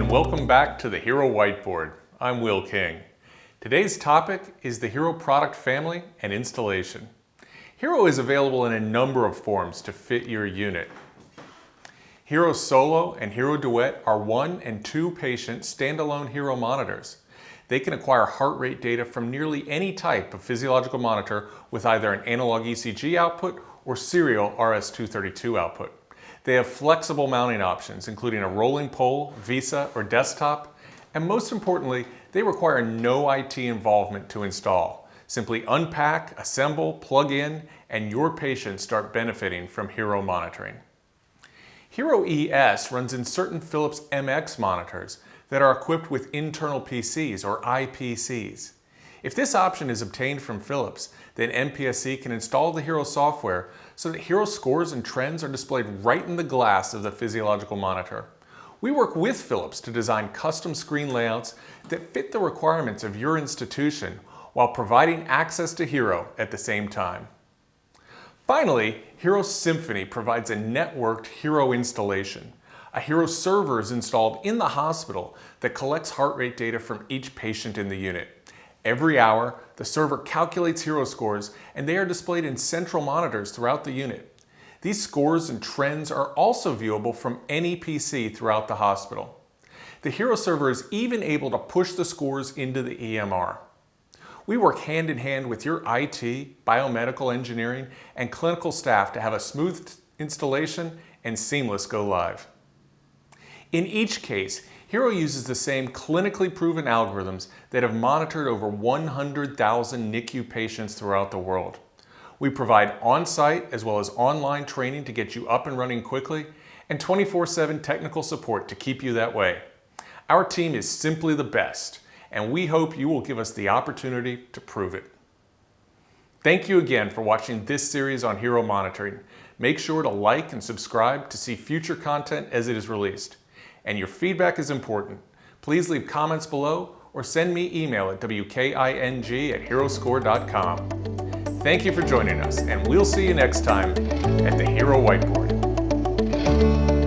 and welcome back to the Hero Whiteboard. I'm Will King. Today's topic is the Hero product family and installation. Hero is available in a number of forms to fit your unit. Hero Solo and Hero Duet are 1 and 2 patient standalone Hero monitors. They can acquire heart rate data from nearly any type of physiological monitor with either an analog ECG output or serial RS-232 output. They have flexible mounting options, including a rolling pole, VESA, or desktop, and most importantly, they require no IT involvement to install. Simply unpack, assemble, plug in, and your patients start benefiting from Hero monitoring. Hero ES runs in certain Philips MX monitors that are equipped with internal PCs or IPCs. If this option is obtained from Philips, then MPSC can install the Hero software so that Hero scores and trends are displayed right in the glass of the physiological monitor. We work with Philips to design custom screen layouts that fit the requirements of your institution while providing access to Hero at the same time. Finally, Hero Symphony provides a networked Hero installation. A Hero server is installed in the hospital that collects heart rate data from each patient in the unit. Every hour, the server calculates Hero scores and they are displayed in central monitors throughout the unit. These scores and trends are also viewable from any PC throughout the hospital. The Hero server is even able to push the scores into the EMR. We work hand in hand with your IT, biomedical engineering, and clinical staff to have a smooth installation and seamless go live. In each case, Hero uses the same clinically proven algorithms that have monitored over 100,000 NICU patients throughout the world. We provide on-site as well as online training to get you up and running quickly, and 24/7 technical support to keep you that way. Our team is simply the best, and we hope you will give us the opportunity to prove it. Thank you again for watching this series on Hero monitoring. Make sure to like and subscribe to see future content as it is released. And your feedback is important. Please leave comments below or send me email at wking@heroscore.com. Thank you for joining us, and we'll see you next time at the Hero Whiteboard.